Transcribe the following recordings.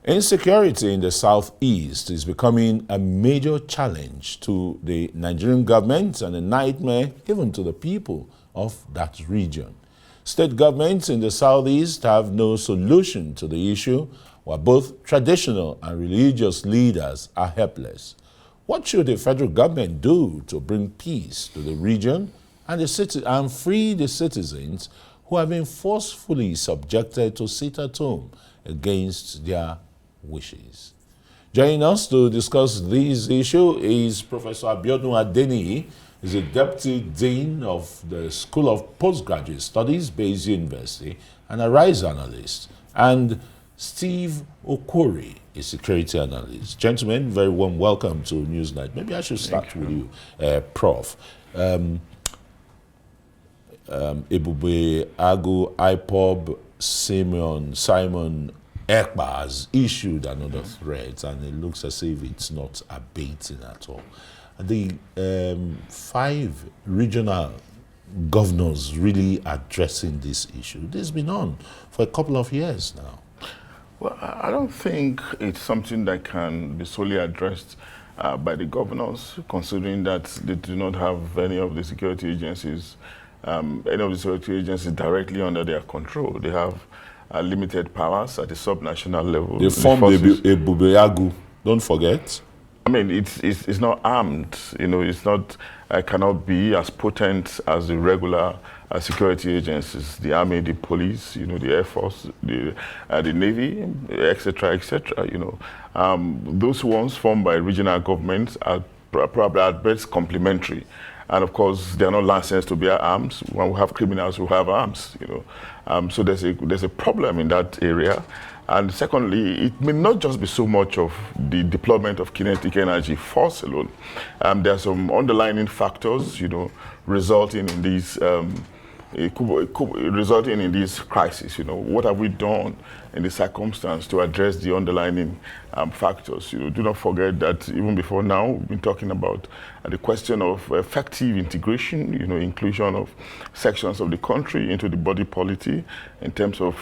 Insecurity in the southeast is becoming a major challenge to the Nigerian government and a nightmare even to the people of that region. State governments in the southeast have no solution to the issue, while both traditional and religious leaders are helpless. What should the federal government do to bring peace to the region and free the citizens who have been forcefully subjected to sit at home against their wishes? Joining us to discuss this issue is Professor Adeniyi. He's a Deputy Dean of the School of Postgraduate Studies, Bayes University, and a RISE analyst. And Steve Okwori, a security analyst. Gentlemen, very warm welcome to Newsnight. Maybe I should start with you, Prof. Ebube Agu, IPOB, Simon Ekpa has issued another threat, and it looks as if it's not abating at all. The 5 regional governors really addressing this issue. This has been on for a couple of years now. Well, I don't think it's something that can be solely addressed by the governors, considering that they do not have any of the security agencies directly under their control. They have limited powers at the subnational level. They formed a Bubeagu, don't forget. I mean, it's not armed, it's not, cannot be as potent as the regular security agencies, the army, the police, the Air Force, the Navy, etc., etc., Those ones formed by regional governments are probably at best complementary. And of course, they are not licensed to bear arms. When we have criminals who have arms, So there's a problem in that area. And secondly, it may not just be so much of the deployment of kinetic energy force alone. There are some underlying factors, resulting in these crises. What have we done in the circumstance to address the underlying factors? Do not forget that even before now, we've been talking about the question of effective integration, inclusion of sections of the country into the body politic in terms of,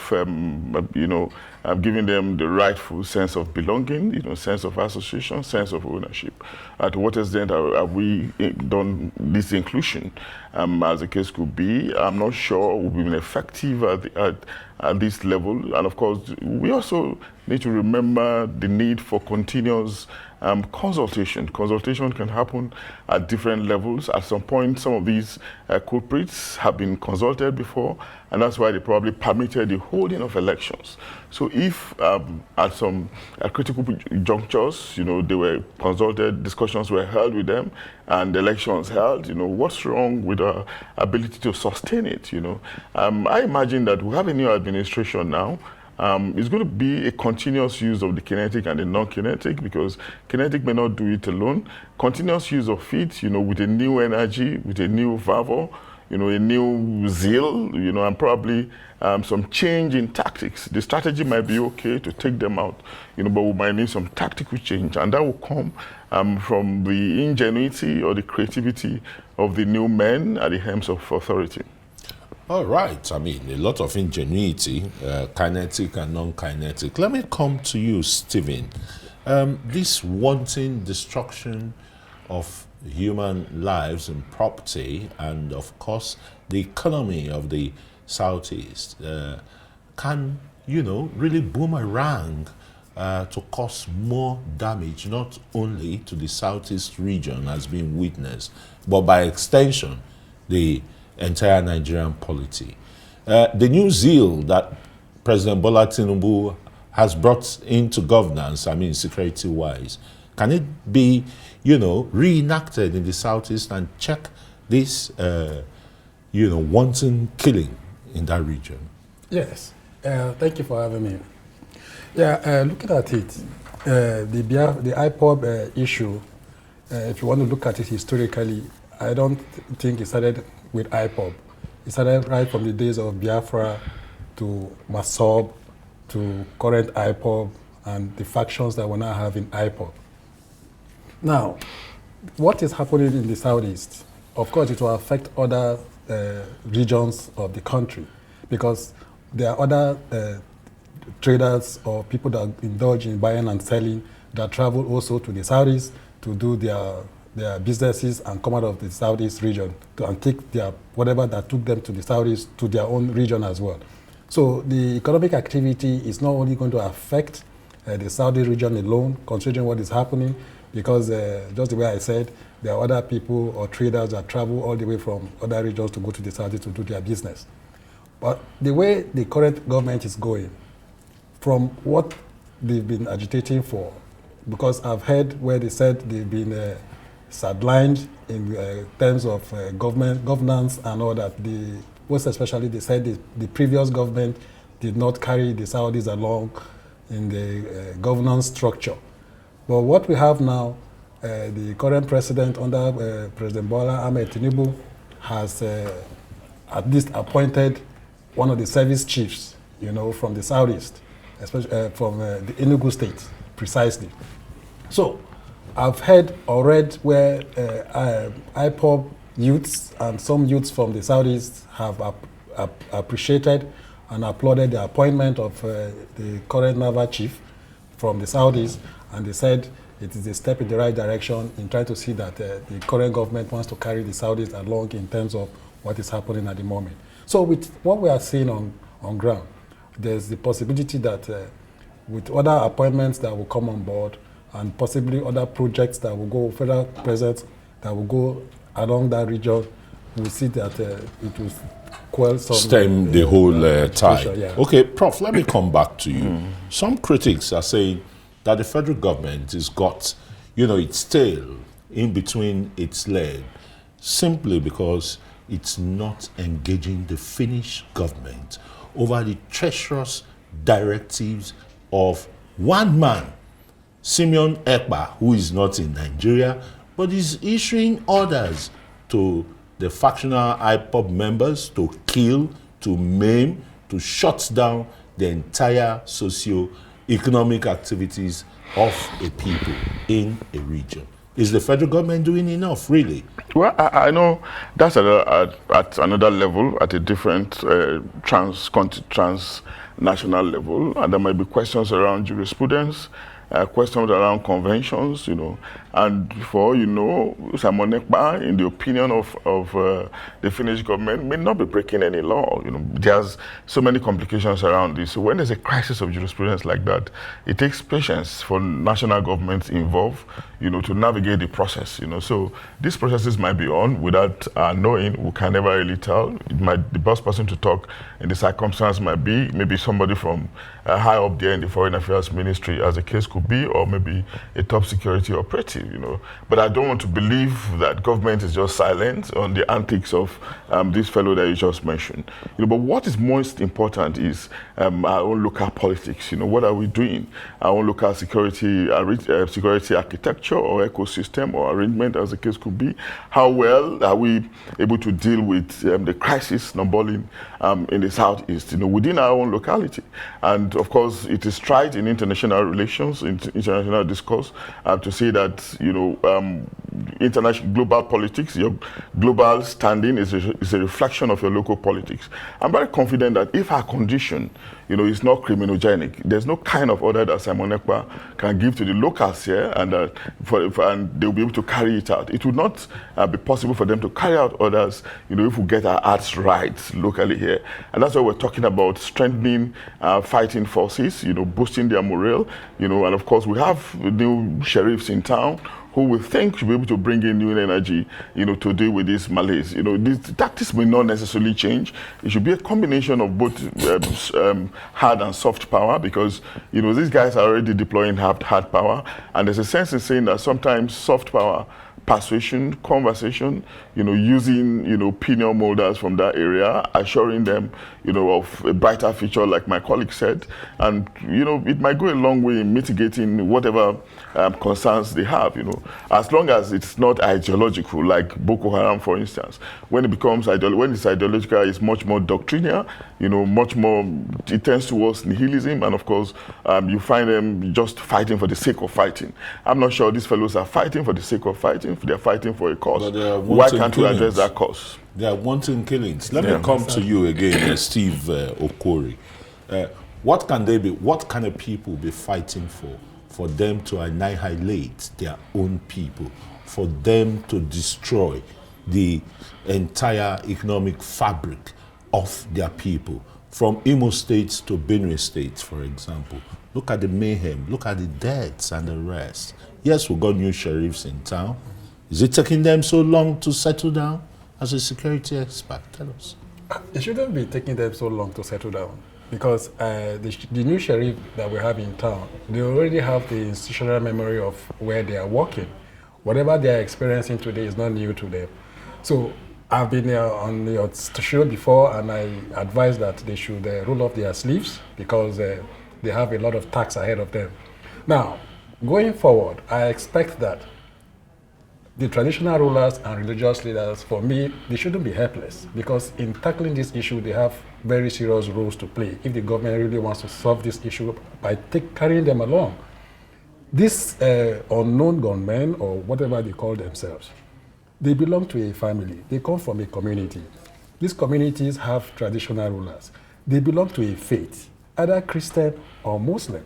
giving them the rightful sense of belonging, sense of association, sense of ownership. To what extent have we done this inclusion, as the case could be? I'm not sure we've been effective at this level. And of course, we also need to remember the need for continuous consultation. Consultation can happen at different levels. At some point, some of these culprits have been consulted before, and that's why they probably permitted the holding of elections. So if at some critical junctures, they were consulted, discussions were held with them, and elections held, what's wrong with our ability to sustain it? I imagine that we have a new administration now. It's going to be a continuous use of the kinetic and the non-kinetic, because kinetic may not do it alone. Continuous use of it, with a new energy, with a new fervor, a new zeal, and probably some change in tactics. The strategy might be okay to take them out, but we might need some tactical change, and that will come from the ingenuity or the creativity of the new men at the helms of authority. All right. I mean, a lot of ingenuity, kinetic and non-kinetic. Let me come to you, Stephen. This wanton destruction of human lives and property, and of course, the economy of the Southeast, can, really boomerang to cause more damage, not only to the Southeast region as being witnessed, but by extension, the entire Nigerian polity. The new zeal that President Bola Tinubu has brought into governance, security-wise, can it be, reenacted in the Southeast and check this, wanton killing in that region? Yes. Thank you for having me. Yeah, looking at it, the IPOB issue, if you want to look at it historically, I don't think it started with IPOB. It started right from the days of Biafra to Masob to current IPOB and the factions that we now have in IPOB. Now, what is happening in the Southeast? Of course, it will affect other regions of the country, because there are other traders or people that indulge in buying and selling that travel also to the Saudis to do their businesses and come out of the Southeast region and take their whatever that took them to the Saudis to their own region as well. So the economic activity is not only going to affect the Saudi region alone, considering what is happening, because just the way I said, there are other people or traders that travel all the way from other regions to go to the Saudi to do their business. But the way the current government is going, from what they've been agitating for, because I've heard where they said they've been sidelined in terms of governance and all that. Most especially, they said the previous government did not carry the Saudis along in the governance structure. But what we have now, the current president under President Bola Ahmed Tinubu has at least appointed one of the service chiefs, from the Southeast, especially from the Enugu state, precisely. So I've heard or read where IPOB youths and some youths from the Saudis have appreciated and applauded the appointment of the current Naval chief from the Saudis, and they said it is a step in the right direction in trying to see that the current government wants to carry the Saudis along in terms of what is happening at the moment. So with what we are seeing on ground, there's the possibility that with other appointments that will come on board and possibly other projects that will go, federal presence that will go along that region, we'll see that it will quell some... Stem the whole tide. Pressure, yeah. Okay, Prof, let me come back to you. Some critics are saying that the federal government has got, its tail in between its leg simply because it's not engaging the Finnish government over the treacherous directives of one man, Simeon Ekpa, who is not in Nigeria, but is issuing orders to the factional IPOB members to kill, to maim, to shut down the entire socio-economic activities of a people in a region. Is the federal government doing enough, really? Well, I know that's at another level, at a different transnational level, and there might be questions around jurisprudence, questions around conventions, and for Simon Ekpa, in the opinion of the Finnish government, may not be breaking any law. There's so many complications around this. So when there's a crisis of jurisprudence like that, it takes patience for national governments involved, to navigate the process. So these processes might be on without knowing. We can never really tell. The best person to talk in the circumstance might be maybe somebody from high up there in the Foreign Affairs Ministry, as the case could be, or maybe a top security operative. But I don't want to believe that government is just silent on the antics of this fellow that you just mentioned. But what is most important is our own local politics. What are we doing? Our own local security architecture or ecosystem or arrangement, as the case could be. How well are we able to deal with the crisis snowballing in the Southeast, within our own locality? And of course, it is tried in international relations, in international discourse, to say that international global politics, your global standing is a reflection of your local politics. I'm very confident that if our condition, is not criminogenic, there's no kind of order that Simon Ekpa can give to the locals here, and and they'll be able to carry it out. It would not be possible for them to carry out orders, if we get our arts right locally here. And that's why we're talking about strengthening fighting forces, boosting their morale, and of course we have new sheriffs in town who we think should be able to bring in new energy, to deal with this malaise. These tactics may not necessarily change. It should be a combination of both hard and soft power, because, these guys are already deploying hard power, and there's a sense in saying that sometimes soft power, persuasion, conversation, using, opinion molders from that area, assuring them, of a brighter future, like my colleague said. And, it might go a long way in mitigating whatever concerns they have, as long as it's not ideological, like Boko Haram, for instance. When it becomes when it's ideological, it's much more doctrinaire, much more, it tends towards nihilism, and of course, you find them just fighting for the sake of fighting. I'm not sure these fellows are fighting for the sake of fighting. They're fighting for a cause. Why can't we address that cause? They are wanton killings. Let me come to you again, Steve Okwori. What can they be? What kind of people be fighting for them to annihilate their own people, for them to destroy the entire economic fabric of their people? From Imo State to Benue State, for example. Look at the mayhem, look at the deaths and the rest. Yes, we got new sheriffs in town. Is it taking them so long to settle down? As a security expert, tell us. It shouldn't be taking them so long to settle down, because the new sheriff that we have in town, they already have the institutional memory of where they are working. Whatever they are experiencing today is not new to them. So I've been on your show before, and I advise that they should roll up their sleeves, because they have a lot of tasks ahead of them. Now, going forward, I expect that the traditional rulers and religious leaders, for me, they shouldn't be helpless, because in tackling this issue, they have very serious roles to play if the government really wants to solve this issue by carrying them along. These unknown gunmen, or whatever they call themselves, they belong to a family. They come from a community. These communities have traditional rulers. They belong to a faith, either Christian or Muslim.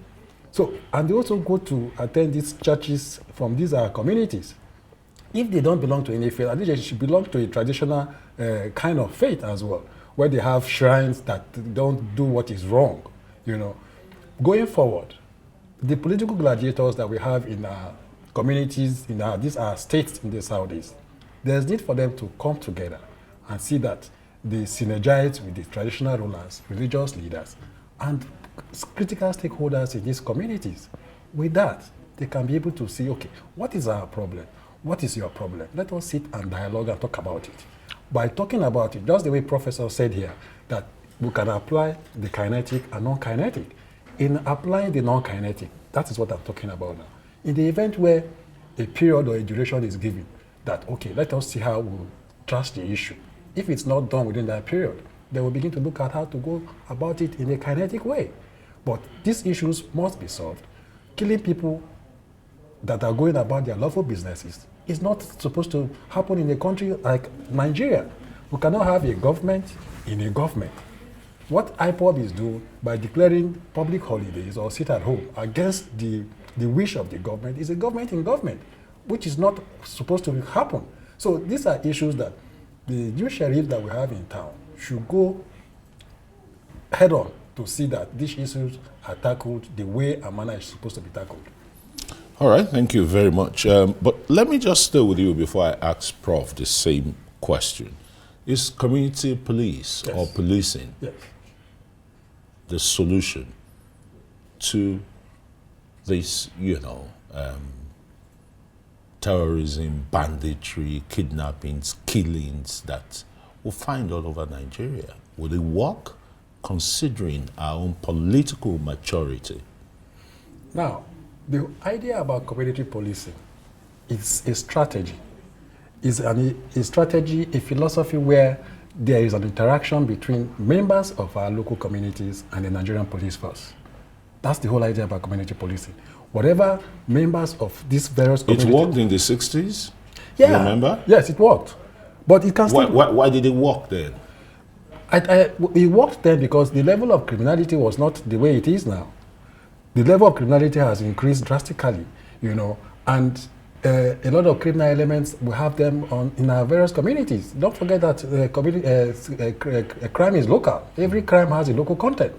So, and they also go to attend these churches from these communities. If they don't belong to any faith, I think they should belong to a traditional kind of faith as well, where they have shrines that don't do what is wrong, you know. Going forward, the political gladiators that we have in our communities, these are states in the Southeast, there's need for them to come together and see that they synergize with the traditional rulers, religious leaders, and critical stakeholders in these communities. With that, they can be able to see, okay, what is our problem? What is your problem? Let us sit and dialogue and talk about it. By talking about it, just the way Professor said here, that we can apply the kinetic and non-kinetic. In applying the non-kinetic, that is what I'm talking about now. In the event where a period or a duration is given, that, okay, let us see how we'll trash the issue. If it's not done within that period, then we'll begin to look at how to go about it in a kinetic way. But these issues must be solved. Killing people that are going about their lawful businesses is not supposed to happen in a country like Nigeria. We cannot have a government in a government. What IPOB is doing by declaring public holidays or sit at home against the wish of the government is a government in government, which is not supposed to happen. So these are issues that the new sheriff that we have in town should go head on to see that these issues are tackled the way a manner is supposed to be tackled. All right, thank you very much. But let me just stay with you before I ask Prof the same question. Is community police or policing the solution to this, terrorism, banditry, kidnappings, killings that we find all over Nigeria? Will it work, considering our own political maturity? Now, the idea about community policing is a strategy. It's a strategy, a philosophy where there is an interaction between members of our local communities and the Nigerian police force. That's the whole idea about community policing. Whatever members of these various communities... It worked in the 60s? Yeah. You remember? Yes, it worked. But it can still... Why did it work then? It worked then because the level of criminality was not the way it is now. The level of criminality has increased drastically, and a lot of criminal elements, we have them in our various communities. Don't forget that crime is local. Every crime has a local content.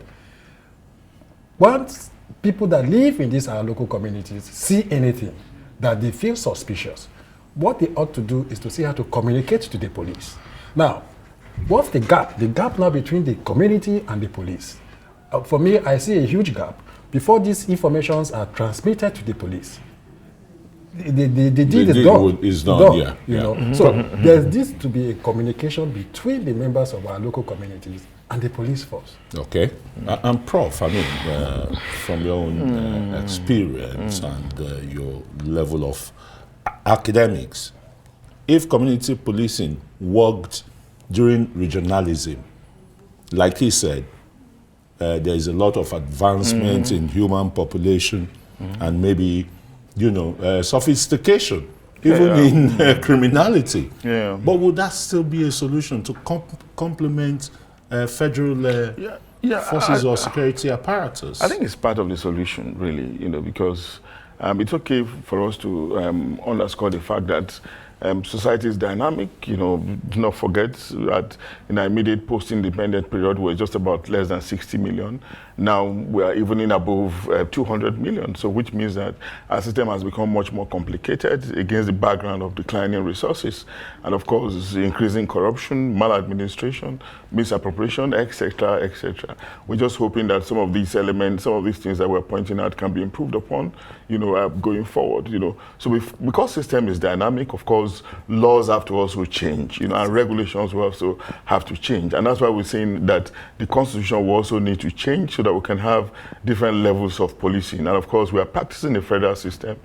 Once people that live in these our local communities see anything that they feel suspicious, what they ought to do is to see how to communicate to the police. Now, what's the gap? The gap now between the community and the police. For me, I see a huge gap. Before these informations are transmitted to the police, the deed is done. So there needs to be a communication between the members of our local communities and the police force. Okay. And Prof, from your own experience and your level of academics, if community policing worked during regionalism, like he said, there is a lot of advancement in human population and maybe, sophistication, even in criminality. Yeah. But would that still be a solution to complement federal forces or security apparatus? I think it's part of the solution, really, because it's okay for us to underscore the fact that society is dynamic. Do not forget that in our immediate post-independent period, we're just about less than 60 million. Now we are even in above 200 million. So which means that our system has become much more complicated against the background of declining resources. And of course, increasing corruption, maladministration, misappropriation, etc., etc. We're just hoping that some of these elements, some of these things that we're pointing out can be improved upon, going forward, So because system is dynamic, of course, laws have to also change, and regulations will also have to change. And that's why we're saying that the Constitution will also need to change so that we can have different levels of policing. And of course, we are practicing a federal system.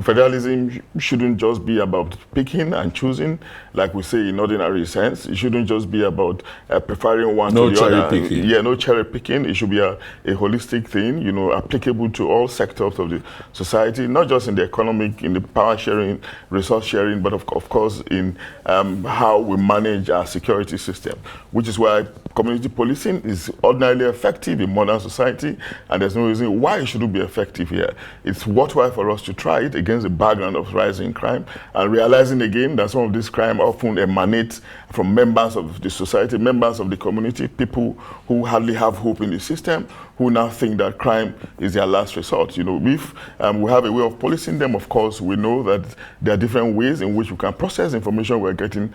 Federalism shouldn't just be about picking and choosing, like we say in ordinary sense. It shouldn't just be about preferring one to the other. Picking. Yeah, no cherry picking. It should be a holistic thing, applicable to all sectors of the society, not just in the economic, in the power sharing, resource sharing, but of course in how we manage our security system, which is why community policing is ordinarily effective in modern society, and there's no reason why it shouldn't be effective here. It's worthwhile for us to try it against the background of rising crime, and realizing again that some of this crime often emanates from members of the society, members of the community, people who hardly have hope in the system, who now think that crime is their last resort. If we have a way of policing them, of course, we know that there are different ways in which we can process information we're getting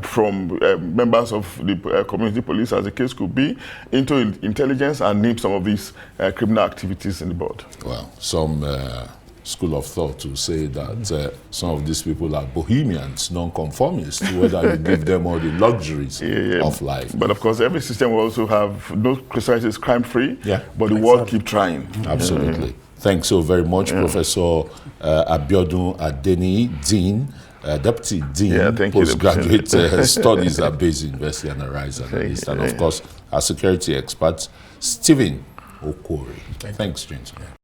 from members of the community police, as the case could be, into intelligence and nip some of these criminal activities in the bud. Well, some school of thought to say that some of these people are bohemians, non-conformists, whether you give them all the luxuries of life. But of course, every system will also have no society is crime-free, but the world keep trying. Absolutely. Thanks so very much, Professor Abiodun Adeniyi, Dean, Deputy Dean, Postgraduate Studies at Base University and a Rise Analyst, and of course, our security expert, Stephen Okwori. Thanks, gentlemen.